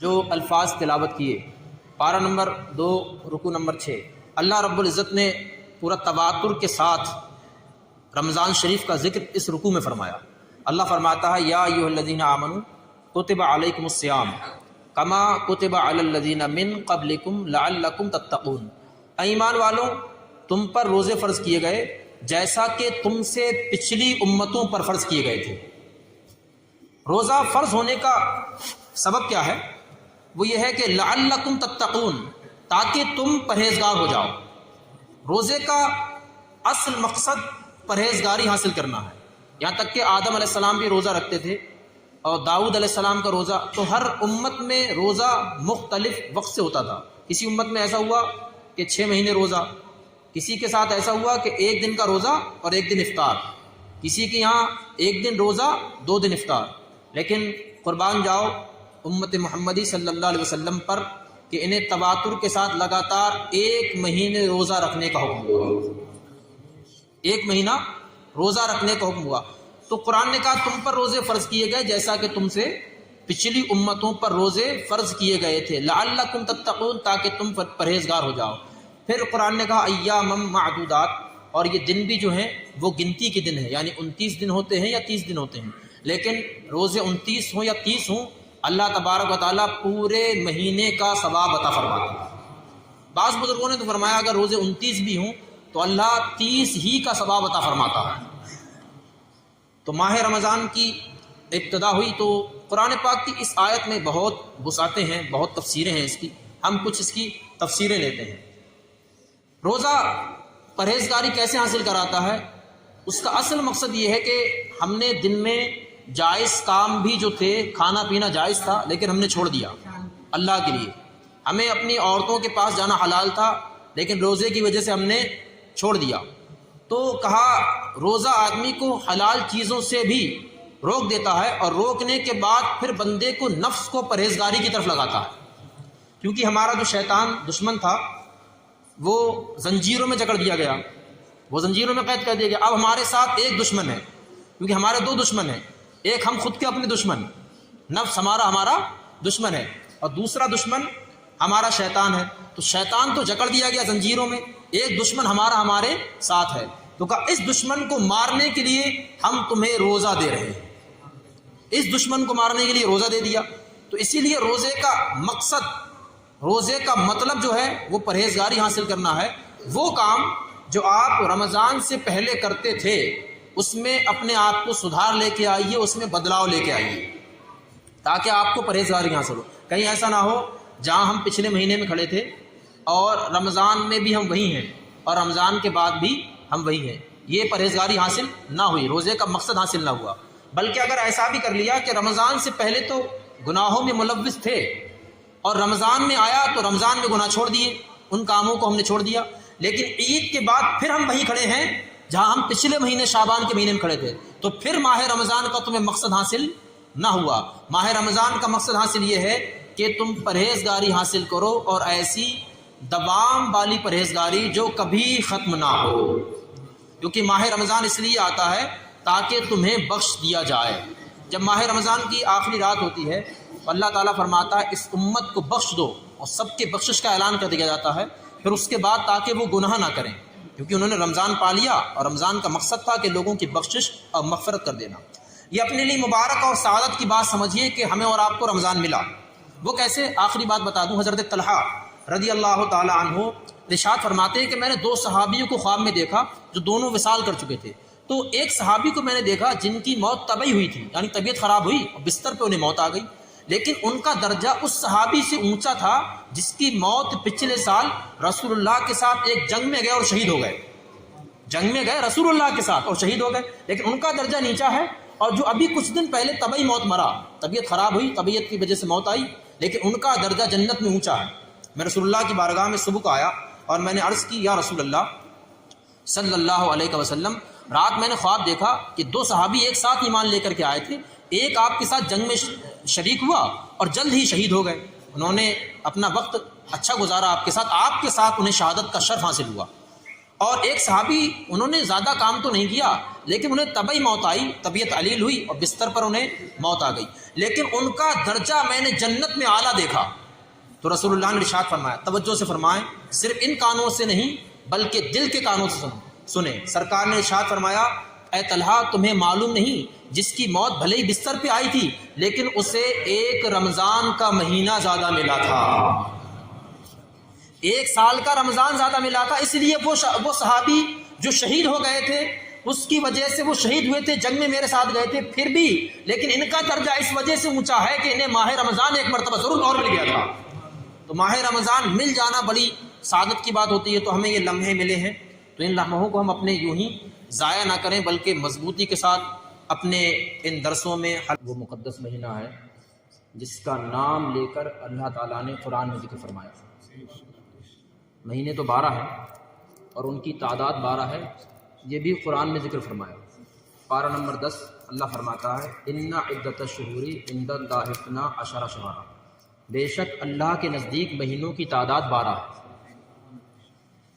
جو الفاظ تلاوت کیے، پارہ نمبر 2 رکوع نمبر 6، اللہ رب العزت نے پورا تواتر کے ساتھ رمضان شریف کا ذکر اس رکوع میں فرمایا۔ اللہ فرماتا ہے یا ایھا الذین آمنوا کتب علیکم الصیام کما کتب علی الذین من قبلکم لعلکم تتقون، اے ایمان والوں تم پر روزے فرض کیے گئے جیسا کہ تم سے پچھلی امتوں پر فرض کیے گئے تھے۔ روزہ فرض ہونے کا سبب کیا ہے؟ وہ یہ ہے کہ لعلکم تتقون، تاکہ تم پرہیزگار ہو جاؤ۔ روزے کا اصل مقصد پرہیزگاری حاصل کرنا ہے، یہاں تک کہ آدم علیہ السلام بھی روزہ رکھتے تھے اور داؤد علیہ السلام کا روزہ، تو ہر امت میں روزہ مختلف وقت سے ہوتا تھا۔ کسی امت میں ایسا ہوا کہ 6 مہینے روزہ، کسی کے ساتھ ایسا ہوا کہ 1 دن کا روزہ اور 1 دن افطار، کسی کے یہاں 1 دن روزہ 2 دن افطار۔ لیکن قربان جاؤ امت محمدی صلی اللہ علیہ وسلم پر کہ انہیں تواتر کے ساتھ لگاتار 1 مہینے روزہ رکھنے کا حکم ہوا، 1 مہینہ روزہ رکھنے کا حکم ہوا۔ تو قرآن نے کہا تم پر روزے فرض کیے گئے جیسا کہ تم سے پچھلی امتوں پر روزے فرض کیے گئے تھے، لعلکم تتقون، تاکہ تم پرہیزگار ہو جاؤ۔ پھر قرآن نے کہا ایاما معدودات، اور یہ دن بھی جو ہیں وہ گنتی کے دن ہیں، یعنی 29 دن ہوتے ہیں یا 30 دن ہوتے ہیں، لیکن روزے 29 ہوں یا 30 ہوں، اللہ تبارک و تعالیٰ پورے مہینے کا ثواب عطا فرماتا ہے۔ بعض بزرگوں نے تو فرمایا اگر روزے 29 بھی ہوں تو اللہ 30 ہی کا ثواب عطا فرماتا ہے۔ تو ماہ رمضان کی ابتدا ہوئی تو قرآن پاک کی اس آیت میں بہت وسعتیں ہیں، بہت تفسیریں ہیں اس کی، ہم کچھ اس کی تفسیریں لیتے ہیں۔ روزہ پرہیزگاری کیسے حاصل کراتا ہے؟ اس کا اصل مقصد یہ ہے کہ ہم نے دن میں جائز کام بھی جو تھے، کھانا پینا جائز تھا لیکن ہم نے چھوڑ دیا اللہ کے لیے، ہمیں اپنی عورتوں کے پاس جانا حلال تھا لیکن روزے کی وجہ سے ہم نے چھوڑ دیا، تو کہا روزہ آدمی کو حلال چیزوں سے بھی روک دیتا ہے، اور روکنے کے بعد پھر بندے کو نفس کو پرہیزگاری کی طرف لگاتا ہے، کیونکہ ہمارا جو شیطان دشمن تھا وہ زنجیروں میں جکڑ دیا گیا، وہ زنجیروں میں قید کر دیا گیا۔ اب ہمارے ساتھ ایک دشمن ہے، کیونکہ ہمارے 2 دشمن ہیں، ایک ہم خود کے اپنے دشمن، نفس ہمارا دشمن ہے، اور دوسرا دشمن ہمارا شیطان ہے۔ تو شیطان تو جکڑ دیا گیا زنجیروں میں، ایک دشمن ہمارے ساتھ ہے، تو کہا اس دشمن کو مارنے کے لیے ہم تمہیں روزہ دے رہے ہیں، اس دشمن کو مارنے کے لیے روزہ دے دیا۔ تو اسی لیے روزے کا مقصد، روزے کا مطلب جو ہے وہ پرہیزگاری حاصل کرنا ہے۔ وہ کام جو آپ رمضان سے پہلے کرتے تھے اس میں اپنے آپ کو سدھار لے کے آئیے، اس میں بدلاؤ لے کے آئیے، تاکہ آپ کو پرہیزگاری حاصل ہو۔ کہیں ایسا نہ ہو جہاں ہم پچھلے مہینے میں کھڑے تھے اور رمضان میں بھی ہم وہی ہیں اور رمضان کے بعد بھی ہم وہی ہیں، یہ پرہیزگاری حاصل نہ ہوئی، روزے کا مقصد حاصل نہ ہوا۔ بلکہ اگر ایسا بھی کر لیا کہ رمضان سے پہلے تو گناہوں میں ملوث تھے اور رمضان میں آیا تو رمضان میں گناہ چھوڑ دیے، ان کاموں کو ہم نے چھوڑ دیا، لیکن عید کے بعد پھر ہم وہیں کھڑے ہیں جہاں ہم پچھلے مہینے شعبان کے مہینے میں کھڑے تھے، تو پھر ماہ رمضان کا تمہیں مقصد حاصل نہ ہوا۔ ماہ رمضان کا مقصد حاصل یہ ہے کہ تم پرہیزگاری حاصل کرو، اور ایسی دوام والی پرہیزگاری جو کبھی ختم نہ ہو، کیونکہ ماہ رمضان اس لیے آتا ہے تاکہ تمہیں بخش دیا جائے۔ جب ماہ رمضان کی آخری رات ہوتی ہے تو اللہ تعالیٰ فرماتا ہے اس امت کو بخش دو، اور سب کے بخشش کا اعلان کر دیا جاتا ہے پھر اس کے بعد، تاکہ وہ گناہ نہ کریں، کیونکہ انہوں نے رمضان پا لیا اور رمضان کا مقصد تھا کہ لوگوں کی بخشش اور مغفرت کر دینا۔ یہ اپنے لیے مبارک اور سعادت کی بات سمجھیے کہ ہمیں اور آپ کو رمضان ملا۔ وہ کیسے؟ آخری بات بتا دوں، حضرت طلحہ رضی اللہ تعالی عنہ ارشاد فرماتے ہیں کہ میں نے 2 صحابیوں کو خواب میں دیکھا جو دونوں وصال کر چکے تھے۔ تو ایک صحابی کو میں نے دیکھا جن کی موت طبعی ہوئی تھی، یعنی طبیعت خراب ہوئی اور بستر پہ انہیں موت آ گئی، لیکن ان کا درجہ اس صحابی سے اونچا تھا جس کی موت پچھلے سال رسول اللہ کے ساتھ ایک جنگ میں گئے اور شہید ہو گئے، جنگ میں گئے رسول اللہ کے ساتھ اور شہید ہو گئے، لیکن ان کا درجہ نیچا ہے، اور جو ابھی کچھ دن پہلے طبعی موت مرا، طبیعت خراب ہوئی، طبیعت کی وجہ سے موت آئی، لیکن ان کا درجہ جنت میں اونچا ہے۔ میں رسول اللہ کی بارگاہ میں صبح کو آیا اور میں نے عرض کی یا رسول اللہ صلی اللہ علیہ وسلم، رات میں نے خواب دیکھا کہ 2 صحابی ایک ساتھ ایمان لے کر کے آئے تھے، ایک آپ کے ساتھ جنگ میں شریک ہوا اور جلد ہی شہید ہو گئے، انہوں نے اپنا وقت اچھا گزارا آپ کے ساتھ انہیں شہادت کا شرف حاصل ہوا، اور ایک صحابی انہوں نے زیادہ کام تو نہیں کیا لیکن انہیں طبعی موت آئی، طبیعت علیل ہوئی اور بستر پر انہیں موت آ گئی، لیکن ان کا درجہ میں نے جنت میں اعلیٰ دیکھا۔ تو رسول اللہ نے ارشاد فرمایا، توجہ سے فرمائیں، صرف ان کانوں سے نہیں بلکہ دل کے کانوں سے سنیں۔ سرکار نے ارشاد فرمایا، اے طلحہ تمہیں معلوم نہیں جس کی موت بھلے ہی بستر پہ آئی تھی لیکن اسے ایک رمضان کا مہینہ زیادہ ملا تھا، ایک سال کا رمضان زیادہ ملا تھا، اس لیے وہ صحابی جو شہید ہو گئے تھے اس کی وجہ سے وہ شہید ہوئے تھے، جنگ میں میرے ساتھ گئے تھے پھر بھی، لیکن ان کا درجہ اس وجہ سے اونچا ہے کہ انہیں ماہ رمضان ایک مرتبہ ضرور اور مل گیا تھا۔ تو ماہ رمضان مل جانا بڑی سعادت کی بات ہوتی ہے، تو ہمیں یہ لمحے ملے ہیں تو ان لمحوں کو ہم اپنے یوں ہی ضائع نہ کریں بلکہ مضبوطی کے ساتھ اپنے ان درسوں میں وہ مقدس مہینہ ہے جس کا نام لے کر اللہ تعالیٰ نے قرآن میں ذکر فرمایا۔ مہینے تو 12 ہیں اور ان کی تعداد 12 ہے، یہ بھی قرآن میں ذکر فرمایا۔ پارہ نمبر 10 اللہ فرماتا ہے، ان عدت الشہور عند اللہ 12 شہرا، بے شک اللہ کے نزدیک مہینوں کی تعداد 12 ہے۔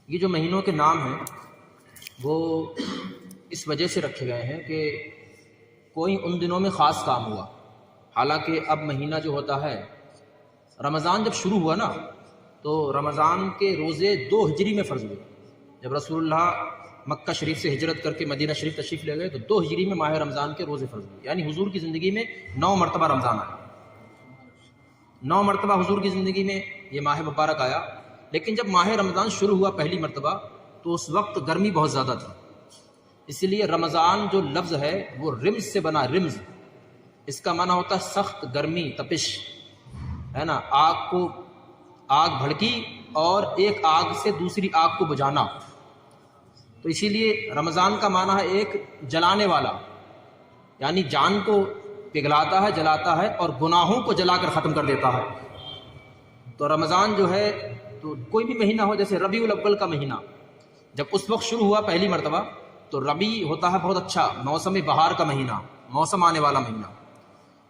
یہ جو مہینوں کے نام ہیں وہ اس وجہ سے رکھے گئے ہیں کہ کوئی ان دنوں میں خاص کام ہوا، حالانکہ اب مہینہ جو ہوتا ہے، رمضان جب شروع ہوا نا تو رمضان کے روزے 2 ہجری میں فرض ہوئے۔ جب رسول اللہ مکہ شریف سے ہجرت کر کے مدینہ شریف تشریف لے گئے تو 2 ہجری میں ماہ رمضان کے روزے فرض ہوئے، یعنی حضور کی زندگی میں 9 مرتبہ رمضان آیا، 9 مرتبہ حضور کی زندگی میں یہ ماہ مبارک آیا۔ لیکن جب ماہ رمضان شروع ہوا پہلی مرتبہ تو اس وقت گرمی بہت زیادہ تھی، اس لیے رمضان جو لفظ ہے وہ رمز سے بنا، رمز اس کا معنی ہوتا ہے سخت گرمی، تپش ہے نا، آگ بھڑکی اور ایک آگ سے دوسری آگ کو بجھانا، تو اسی لیے رمضان کا معنی ہے ایک جلانے والا، یعنی جان کو پگھلاتا ہے، جلاتا ہے اور گناہوں کو جلا کر ختم کر دیتا ہے۔ تو رمضان جو ہے تو کوئی بھی مہینہ ہو، جیسے ربیع الاول کا مہینہ جب اس وقت شروع ہوا پہلی مرتبہ تو ربیع ہوتا ہے بہت اچھا، موسم بہار کا مہینہ، موسم آنے والا مہینہ،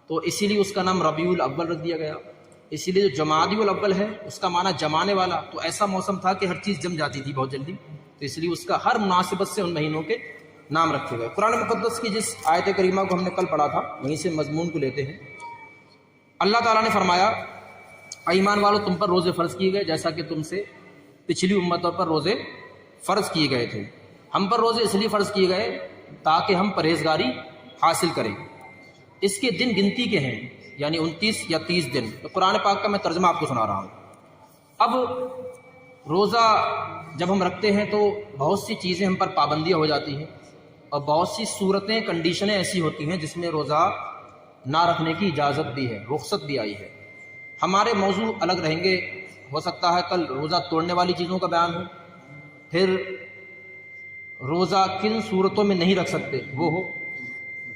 تو اسی لیے اس کا نام ربیع الاول رکھ دیا گیا۔ اسی لیے جو جمادی الاول ہے اس کا معنی جمانے والا، تو ایسا موسم تھا کہ ہر چیز جم جاتی تھی بہت جلدی، تو اس لیے اس کا ہر مناسبت سے ان مہینوں کے نام رکھے گئے۔ قرآن مقدس کی جس آیت کریمہ کو ہم نے کل پڑھا تھا وہیں سے مضمون کو لیتے ہیں۔ اللہ تعالیٰ نے فرمایا، ایمان والو تم پر روزے فرض کیے گئے جیسا کہ تم سے پچھلی امتوں پر روزے فرض کیے گئے تھے۔ ہم پر روزے اس لیے فرض کیے گئے تاکہ ہم پرہیزگاری حاصل کریں۔ اس کے دن گنتی کے ہیں، یعنی 29 یا 30 دن۔ تو قرآن پاک کا میں ترجمہ آپ کو سنا رہا ہوں۔ اب روزہ جب ہم رکھتے ہیں تو بہت سی چیزیں ہم پر پابندیاں ہو جاتی ہیں اور بہت سی صورتیں، کنڈیشنیں ایسی ہوتی ہیں جس میں روزہ نہ رکھنے کی اجازت بھی ہے، رخصت بھی آئی ہے۔ ہمارے موضوع الگ رہیں گے، ہو سکتا ہے کل روزہ توڑنے والی چیزوں کا بیان ہو، پھر روزہ کن صورتوں میں نہیں رکھ سکتے وہ ہو،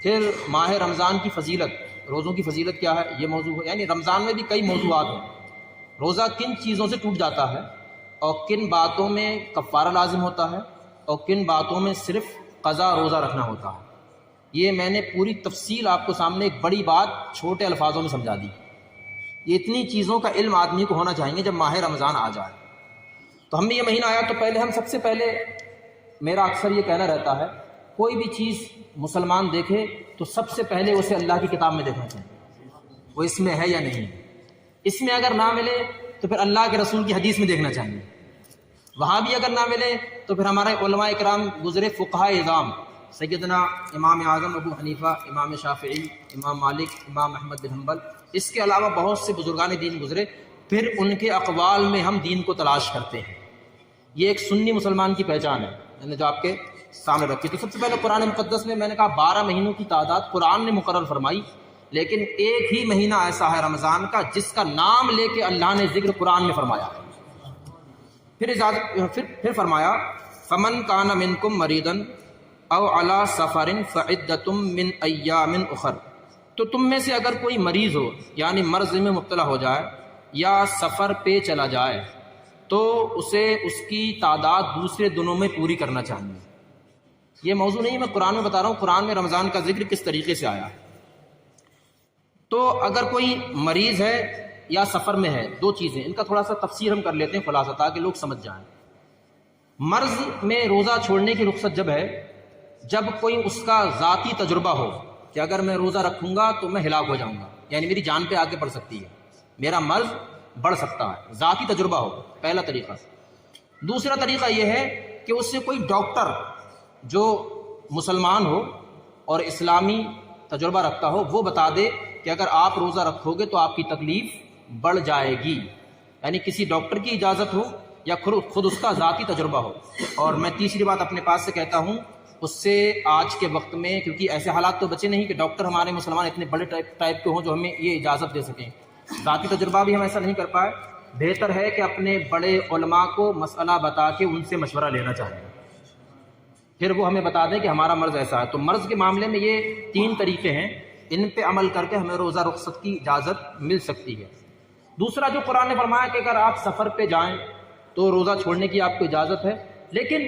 پھر ماہ رمضان کی فضیلت، روزوں کی فضیلت کیا ہے یہ موضوع ہو، یعنی رمضان میں بھی کئی موضوعات ہیں۔ روزہ کن چیزوں سے ٹوٹ جاتا ہے اور کن باتوں میں کفارہ لازم ہوتا ہے اور کن باتوں میں صرف قضا روزہ رکھنا ہوتا ہے، یہ میں نے پوری تفصیل آپ کو سامنے ایک بڑی بات چھوٹے الفاظوں میں سمجھا دی۔ یہ اتنی چیزوں کا علم آدمی کو ہونا چاہیے جب ماہ رمضان آ جائے۔ تو ہم نے یہ مہینہ آیا تو پہلے ہم سب سے پہلے، میرا اکثر یہ کہنا رہتا ہے، کوئی بھی چیز مسلمان دیکھے تو سب سے پہلے اسے اللہ کی کتاب میں دیکھنا چاہیے، وہ اس میں ہے یا نہیں، اس میں اگر نہ ملے تو پھر اللہ کے رسول کی حدیث میں دیکھنا چاہیے، وہاں بھی اگر نہ ملے تو پھر ہمارے علماء اکرام گزرے، فقہاء اعظام، سیدنا امام اعظم ابو حنیفہ، امام شافعی، امام مالک، امام احمد بن حنبل، اس کے علاوہ بہت سے بزرگان دین گزرے، پھر ان کے اقوال میں ہم دین کو تلاش کرتے ہیں۔ یہ ایک سنی مسلمان کی پہچان ہے، میں نے جو آپ کے سامنے رکھی۔ تو سب سے پہلے قرآن مقدس میں نے کہا 12 مہینوں کی تعداد قرآن نے مقرر فرمائی، لیکن ایک ہی مہینہ ایسا ہے رمضان کا جس کا نام لے کے اللہ نے ذکر قرآن میں فرمایا ہے۔ پھر فرمایا فمن کان منکم مریضا او علی سفر فعدۃ من ایام اخر، تو تم میں سے اگر کوئی مریض ہو یعنی مرض میں مبتلا ہو جائے یا سفر پہ چلا جائے تو اسے اس کی تعداد دوسرے دنوں میں پوری کرنا چاہیے۔ یہ موضوع نہیں، میں قرآن میں بتا رہا ہوں قرآن میں رمضان کا ذکر کس طریقے سے آیا ہے۔ تو اگر کوئی مریض ہے یا سفر میں ہے، دو چیزیں، ان کا تھوڑا سا تفسیر ہم کر لیتے ہیں خلاصہ تاکہ لوگ سمجھ جائیں۔ مرض میں روزہ چھوڑنے کی رخصت جب ہے جب کوئی اس کا ذاتی تجربہ ہو کہ اگر میں روزہ رکھوں گا تو میں ہلاک ہو جاؤں گا، یعنی میری جان پہ آگے بڑھ سکتی ہے، میرا مرض بڑھ سکتا ہے، ذاتی تجربہ ہو، پہلا طریقہ۔ دوسرا طریقہ یہ ہے کہ اس سے کوئی ڈاکٹر جو مسلمان ہو اور اسلامی تجربہ رکھتا ہو وہ بتا دے کہ اگر آپ روزہ رکھو گے تو آپ کی تکلیف بڑھ جائے گی، یعنی کسی ڈاکٹر کی اجازت ہو یا خود اس کا ذاتی تجربہ ہو۔ اور میں تیسری بات اپنے پاس سے کہتا ہوں، اس سے آج کے وقت میں، کیونکہ ایسے حالات تو بچے نہیں کہ ڈاکٹر ہمارے مسلمان اتنے بڑے ٹائپ کے ہوں جو ہمیں یہ اجازت دے سکیں، ذاتی تجربہ بھی ہم ایسا نہیں کر پائے، بہتر ہے کہ اپنے بڑے علماء کو مسئلہ بتا کے ان سے مشورہ لینا چاہیے، پھر وہ ہمیں بتا دیں کہ ہمارا مرض ایسا ہے۔ تو مرض کے معاملے میں یہ 3 طریقے ہیں، ان پہ عمل کر کے ہمیں روزہ رخصت کی اجازت مل سکتی ہے۔ دوسرا جو قرآن نے فرمایا کہ اگر آپ سفر پہ جائیں تو روزہ چھوڑنے کی آپ کو اجازت ہے، لیکن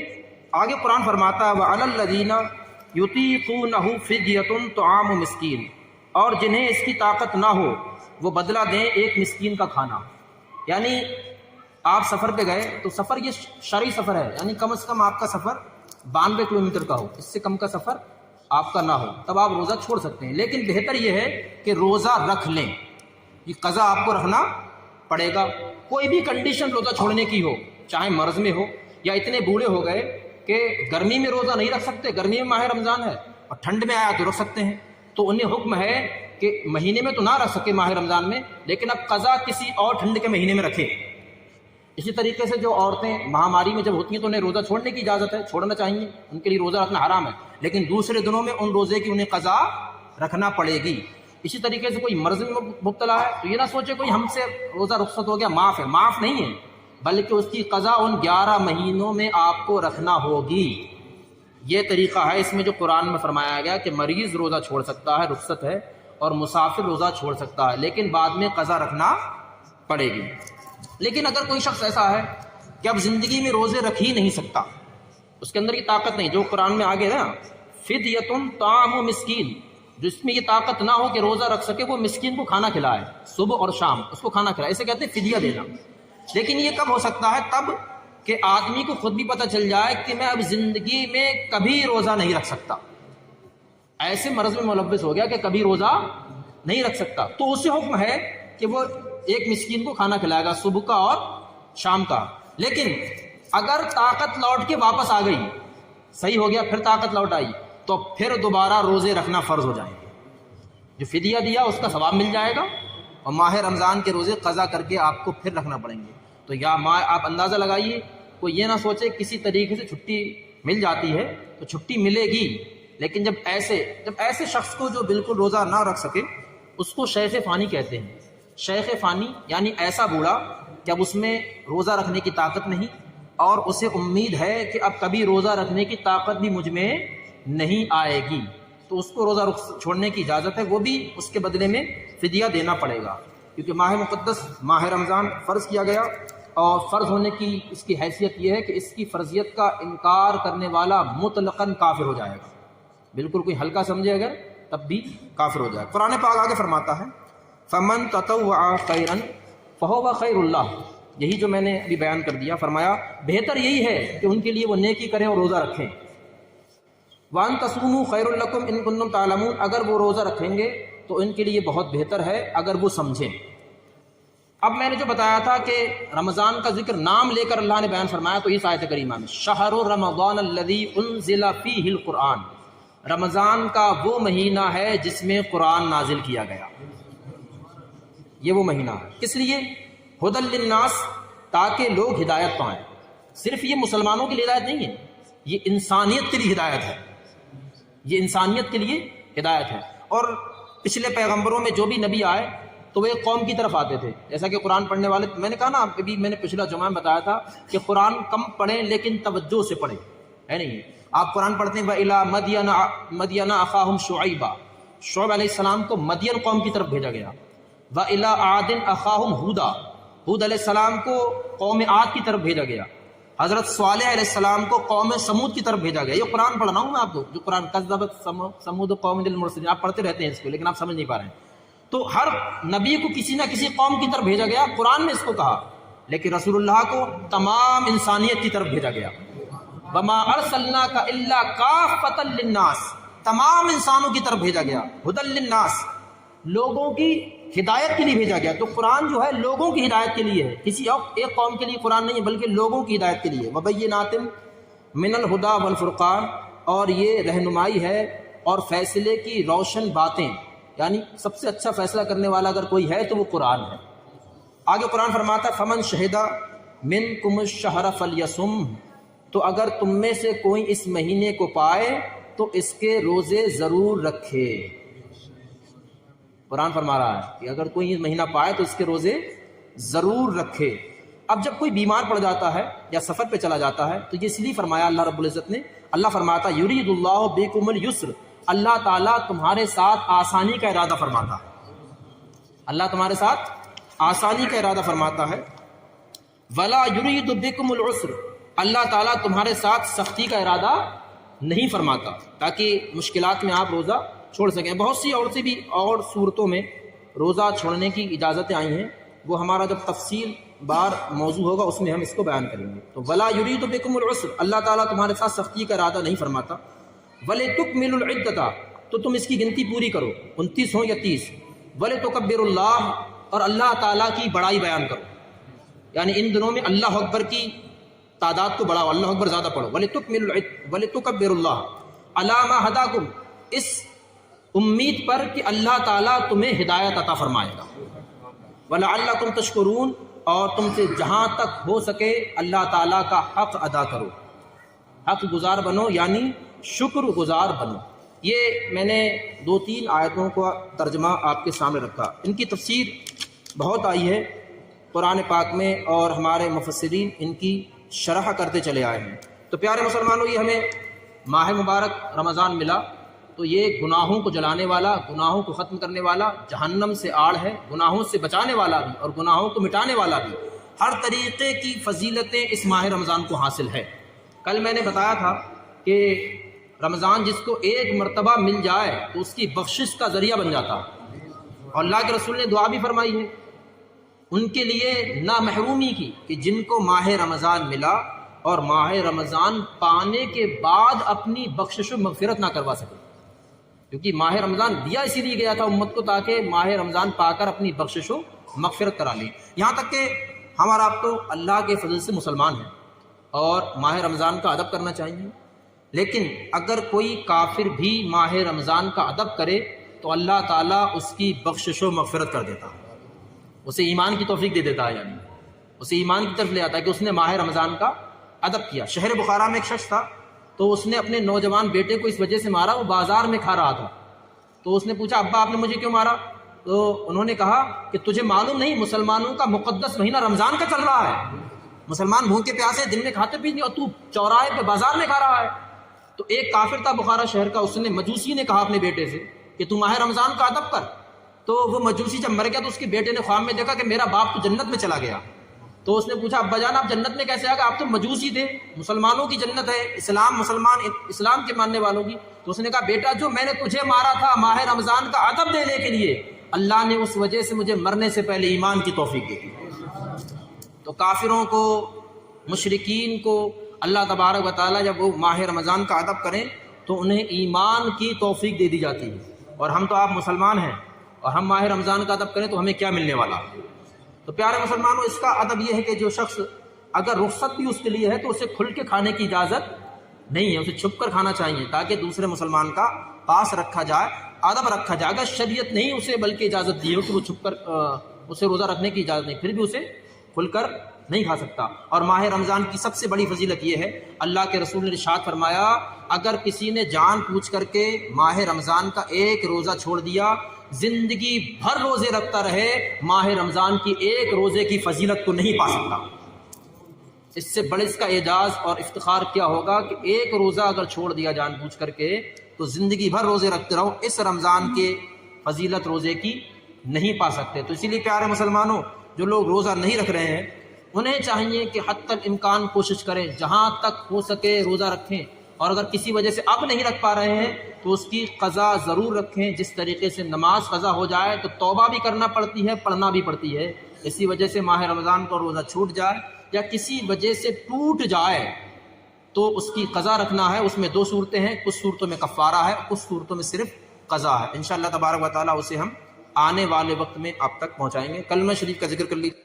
آگے قرآن فرماتا ہے وَعَلَى الَّذِينَ يُطِيقُونَهُ فِدْيَةٌ طَعَامُ مِسْكِينٍ، اور جنہیں اس کی طاقت نہ ہو وہ بدلہ دیں ایک مسکین کا کھانا۔ یعنی آپ سفر پہ گئے تو سفر یہ شرعی سفر ہے، یعنی کم از کم آپ کا سفر 92 کلومیٹر کا ہو، اس سے کم کا سفر آپ کا نہ ہو، تب آپ روزہ چھوڑ سکتے ہیں، لیکن بہتر یہ ہے کہ روزہ رکھ لیں، یہ قضا آپ کو رکھنا پڑے گا۔ کوئی بھی کنڈیشن روزہ چھوڑنے کی ہو، چاہے مرض میں ہو یا اتنے بوڑھے ہو گئے کہ گرمی میں روزہ نہیں رکھ سکتے، گرمی میں ماہ رمضان ہے اور ٹھنڈ میں آیا تو رکھ سکتے ہیں، تو انہیں حکم ہے کہ مہینے میں تو نہ رکھ سکے ماہ رمضان میں، لیکن اب قضا کسی اور ٹھنڈ کے مہینے میں رکھے۔ اسی طریقے سے جو عورتیں مہاماری میں جب ہوتی ہیں تو انہیں روزہ چھوڑنے کی اجازت ہے، چھوڑنا چاہیے، ان کے لیے روزہ رکھنا حرام ہے، لیکن دوسرے دنوں میں ان روزے کی انہیں قضا رکھنا پڑے گی۔ اسی طریقے سے کوئی مرض میں مبتلا ہے تو یہ نہ سوچے کوئی ہم سے روزہ رخصت ہو گیا معاف ہے، معاف نہیں ہے، بلکہ اس کی قضا ان 11 مہینوں میں آپ کو رکھنا ہوگی۔ یہ طریقہ ہے اس میں جو قرآن میں فرمایا گیا کہ مریض روزہ چھوڑ سکتا ہے، رخصت ہے، اور مسافر روزہ چھوڑ سکتا ہے، لیکن بعد میں قضا رکھنا پڑے گی۔ لیکن اگر کوئی شخص ایسا ہے کہ اب زندگی میں روزے رکھ ہی نہیں سکتا، اس کے اندر یہ طاقت نہیں، جو قرآن میں آگے ہے نا فدیۃ طعام مسکین، جس میں یہ طاقت نہ ہو کہ روزہ رکھ سکے، وہ مسکین کو کھانا کھلائے، صبح اور شام اس کو کھانا کھلائے، اسے کہتے ہیں فدیہ دینا۔ لیکن یہ کب ہو سکتا ہے؟ تب کہ آدمی کو خود بھی پتہ چل جائے کہ میں اب زندگی میں کبھی روزہ نہیں رکھ سکتا، ایسے مرض میں ملوث ہو گیا کہ کبھی روزہ نہیں رکھ سکتا، تو اسے حکم ہے کہ وہ ایک مسکین کو کھانا کھلائے گا صبح کا اور شام کا۔ لیکن اگر طاقت لوٹ کے واپس آ گئی، صحیح ہو گیا، پھر طاقت لوٹ آئی، تو پھر دوبارہ روزے رکھنا فرض ہو جائیں گے، جو فدیہ دیا اس کا ثواب مل جائے گا، اور ماہ رمضان کے روزے قضا کر کے آپ کو پھر رکھنا پڑیں گے۔ تو یا آپ اندازہ لگائیے، کوئی یہ نہ سوچے کسی طریقے سے چھٹی مل جاتی ہے تو چھٹی ملے گی، لیکن جب ایسے شخص کو جو بالکل روزہ نہ رکھ سکے اس کو شیخ فانی کہتے ہیں۔ شیخ فانی یعنی ایسا بوڑھا کہ اب اس میں روزہ رکھنے کی طاقت نہیں، اور اسے امید ہے کہ اب کبھی روزہ رکھنے کی طاقت بھی مجھ میں نہیں آئے گی، تو اس کو روزہ چھوڑنے کی اجازت ہے، وہ بھی اس کے بدلے میں فدیہ دینا پڑے گا، کیونکہ ماہ مقدس ماہ رمضان فرض کیا گیا، اور فرض ہونے کی اس کی حیثیت یہ ہے کہ اس کی فرضیت کا انکار کرنے والا مطلقاً کافر ہو جائے گا، بالکل کوئی ہلکا سمجھے اگر تب بھی کافر ہو جائے گا۔ قرآن پاک آگے فرماتا ہے فَمَن تَطَوَّعَ خَيْرًا فَهُوَ خَيْرٌ لَهُ، یہی جو میں نے ابھی بیان کر دیا، فرمایا بہتر یہی ہے کہ ان کے لیے وہ نیکی کریں اور روزہ رکھیں۔ وَأَن تَصُومُوا خَيْرٌ لَكُمْ إِن كُنتُمْ تَعْلَمُونَ، اگر وہ روزہ رکھیں گے تو ان کے لیے بہت بہتر ہے اگر وہ سمجھیں۔ اب میں نے جو بتایا تھا کہ رمضان کا ذکر نام لے کر اللہ نے بیان فرمایا، تو اس آیت کریمہ میں شہر رمضان الذی انزل فیہ القرآن، رمضان کا وہ مہینہ ہے جس میں قرآن نازل کیا گیا، یہ وہ مہینہ ہے، کس لیے؟ ہدی للناس، تاکہ لوگ ہدایت پائیں۔ صرف یہ مسلمانوں کے لیے ہدایت نہیں ہے، یہ انسانیت کے لیے ہدایت ہے، یہ انسانیت کے لیے ہدایت ہے۔ اور پچھلے پیغمبروں میں جو بھی نبی آئے تو وہ ایک قوم کی طرف آتے تھے، جیسا کہ قرآن پڑھنے والے، میں نے کہا نا ابھی میں نے پچھلا جمعہ میں بتایا تھا کہ قرآن کم پڑھیں لیکن توجہ سے پڑھیں، ہے نہیں؟ آپ قرآن پڑھتے ہیں وَإِلَىٰ مَدْيَنَ أَخَاهُمْ شُعَيْبًا، شعیب علیہ السلام کو مدین قوم کی طرف بھیجا گیا۔ وَإِلَىٰ عَادٍ أَخَاهُمْ هُودًا، ہود علیہ السلام کو قوم عاد کی طرف بھیجا گیا۔ حضرت صالح علیہ السلام کو قوم سمود کی طرف بھیجا گیا۔ یہ قرآن پڑھ رہا ہوں میں آپ کو، جو قرآن کذبت ثمود قوم المرسلین، آپ پڑھتے رہتے ہیں اس کو لیکن آپ سمجھ نہیں پا رہے ہیں۔ تو ہر نبی کو کسی نہ کسی قوم کی طرف بھیجا گیا، قرآن نے اس کو کہا، لیکن رسول اللہ کو تمام انسانیت کی طرف بھیجا گیا۔ وما ارسلناک الا کافۃ للناس، تمام انسانوں کی طرف بھیجا گیا، ھدی للناس، لوگوں کی ہدایت کے لیے بھیجا گیا۔ تو قرآن جو ہے لوگوں کی ہدایت کے لیے ہے، کسی اور ایک قوم کے لیے قرآن نہیں ہے، بلکہ لوگوں کی ہدایت کے لیے۔ وبینات من الہدی والفرقان، اور یہ رہنمائی ہے اور فیصلے کی روشن باتیں، یعنی سب سے اچھا فیصلہ کرنے والا اگر کوئی ہے تو وہ قرآن ہے۔ آگے قرآن فرماتا ہے فمن شہد منکم الشہر فلیصم، تو اگر تم میں سے کوئی اس مہینے کو پائے تو اس کے روزے ضرور رکھے۔ قرآن فرما رہا ہے کہ اگر کوئی مہینہ پائے تو اس کے روزے ضرور رکھے۔ اب جب کوئی بیمار پڑ جاتا ہے یا سفر پہ چلا جاتا ہے تو یہ اس لیے فرمایا اللہ رب العزت نے، اللہ فرماتا یرید اللہ بکم الیسر، اللہ تعالیٰ تمہارے ساتھ آسانی کا ارادہ فرماتا ہے، اللہ تمہارے ساتھ آسانی کا ارادہ فرماتا ہے۔ ولا یرید بکم العسر، اللہ تعالیٰ تمہارے ساتھ سختی کا ارادہ نہیں فرماتا تاکہ مشکلات میں آپ روزہ چھوڑ سکیں۔ بہت سی اور صورتوں میں روزہ چھوڑنے کی اجازتیں آئی ہیں، وہ ہمارا جب تفصیل بار موضوع ہوگا اس میں ہم اس کو بیان کریں گے۔ تو ولا یرید بکم العسر، اللہ تعالیٰ تمہارے ساتھ سختی کا ارادہ نہیں فرماتا۔ ولتکملوا العدۃ، تو تم اس کی گنتی پوری کرو، 29 ہو یا 30۔ ولتکبروا اللہ، اور اللہ تعالیٰ کی بڑائی بیان کرو، یعنی ان دنوں میں اللہ اکبر کی تعداد کو بڑھاؤ، اللہ اکبر زیادہ پڑھو۔ ولتکبروا اللہ علی ما ہداکم، اس امید پر کہ اللہ تعالیٰ تمہیں ہدایت عطا فرمائے گا۔ ولعلکم تشکرون، اور تم سے جہاں تک ہو سکے اللہ تعالیٰ کا حق ادا کرو، حق گزار بنو، یعنی شکر گزار بنو۔ یہ میں نے 2-3 آیتوں کا ترجمہ آپ کے سامنے رکھا، ان کی تفسیر بہت آئی ہے قرآن پاک میں اور ہمارے مفسرین ان کی شرح کرتے چلے آئے ہیں۔ تو پیارے مسلمانوں، یہ ہمیں ماہ مبارک رمضان ملا تو یہ گناہوں کو جلانے والا، گناہوں کو ختم کرنے والا، جہنم سے آڑ ہے، گناہوں سے بچانے والا بھی اور گناہوں کو مٹانے والا بھی، ہر طریقے کی فضیلتیں اس ماہ رمضان کو حاصل ہے۔ کل میں نے بتایا تھا کہ رمضان جس کو ایک مرتبہ مل جائے تو اس کی بخشش کا ذریعہ بن جاتا ہے، اور اللہ کے رسول نے دعا بھی فرمائی ہے ان کے لیے نا محرومی کی کہ جن کو ماہ رمضان ملا اور ماہ رمضان پانے کے بعد اپنی بخشش و مغفرت نہ کروا سکے، کیونکہ ماہ رمضان دیا اسی لیے گیا تھا امت کو تاکہ ماہ رمضان پا کر اپنی بخشش و مغفرت کرا لیں۔ یہاں تک کہ ہم اور آپ تو اللہ کے فضل سے مسلمان ہیں اور ماہ رمضان کا ادب کرنا چاہیے، لیکن اگر کوئی کافر بھی ماہ رمضان کا ادب کرے تو اللہ تعالیٰ اس کی بخشش و مغفرت کر دیتا ہے، اسے ایمان کی توفیق دے دیتا ہے، یعنی اسے ایمان کی طرف لے آتا ہے کہ اس نے ماہ رمضان کا ادب کیا۔ شہر بخارا میں ایک شخص تھا تو اس نے اپنے نوجوان بیٹے کو اس وجہ سے مارا، وہ بازار میں کھا رہا تھا، تو اس نے پوچھا ابا آپ نے مجھے کیوں مارا؟ تو انہوں نے کہا کہ تجھے معلوم نہیں مسلمانوں کا مقدس مہینہ رمضان کا چل رہا ہے، مسلمان بھوکے پیاسے دن میں کھاتے بھی نہیں اور تو چوراہے پہ بازار میں کھا رہا ہے۔ تو ایک کافر تھا بخارا شہر کا، اس نے مجوسی نے کہا اپنے بیٹے سے کہ تو ماہ رمضان کا ادب کر، تو وہ مجوسی جب مر گیا تو اس کے بیٹے نے خواب میں دیکھا کہ میرا باپ تو جنت میں چلا گیا۔ تو اس نے پوچھا ابا جان آپ جنت میں کیسے آ گئے؟ آپ تو مجوسی تھے، مسلمانوں کی جنت ہے، اسلام کے ماننے والوں کی۔ تو اس نے کہا بیٹا جو میں نے تجھے مارا تھا ماہ رمضان کا ادب دینے کے لیے، اللہ نے اس وجہ سے مجھے مرنے سے پہلے ایمان کی توفیق دی۔ تو کافروں کو، مشرکین کو اللہ تبارک و تعالیٰ جب وہ ماہ رمضان کا ادب کریں تو انہیں ایمان کی توفیق دے دی جاتی ہے، اور ہم تو آپ مسلمان ہیں اور ہم ماہ رمضان کا ادب کریں تو ہمیں کیا ملنے والا؟ تو پیارے مسلمانوں، اس کا ادب یہ ہے کہ جو شخص اگر رخصت بھی اس کے لیے ہے تو اسے کھل کے کھانے کی اجازت نہیں ہے، اسے چھپ کر کھانا چاہیے تاکہ دوسرے مسلمان کا پاس رکھا جائے، ادب رکھا جائے گا۔ شریعت نہیں اسے بلکہ اجازت دی ہو کہ وہ چھپ کر اسے روزہ رکھنے کی اجازت نہیں، پھر بھی اسے کھل کر نہیں کھا سکتا۔ اور ماہ رمضان کی سب سے بڑی فضیلت یہ ہے، اللہ کے رسول نے ارشاد فرمایا اگر کسی نے جان پوچھ کر کے ماہ رمضان کا ایک روزہ چھوڑ دیا، زندگی بھر روزے رکھتا رہے، ماہ رمضان کی ایک روزے کی فضیلت کو نہیں پا سکتا۔ اس سے بڑے اس کا اعجاز اور افتخار کیا ہوگا کہ ایک روزہ اگر چھوڑ دیا جان بوجھ کر کے تو زندگی بھر روزے رکھتے رہو، اس رمضان کے فضیلت روزے کی نہیں پا سکتے۔ تو اسی لیے پیارے مسلمانوں، جو لوگ روزہ نہیں رکھ رہے ہیں انہیں چاہیے کہ حتی الامکان کوشش کریں، جہاں تک ہو سکے روزہ رکھیں، اور اگر کسی وجہ سے اب نہیں رکھ پا رہے ہیں تو اس کی قضا ضرور رکھیں۔ جس طریقے سے نماز قضا ہو جائے تو توبہ بھی کرنا پڑتی ہے، پڑھنا بھی پڑتی ہے۔ اسی وجہ سے ماہ رمضان کو روزہ چھوٹ جائے یا کسی وجہ سے ٹوٹ جائے تو اس کی قضا رکھنا ہے. اس میں 2 صورتیں ہیں، کچھ صورتوں میں کفارہ ہے، کچھ صورتوں میں صرف قضا ہے. انشاءاللہ تبارک و تعالیٰ اسے ہم آنے والے وقت میں آپ تک پہنچائیں گے. کلمہ شریف کا ذکر کر لیجیے.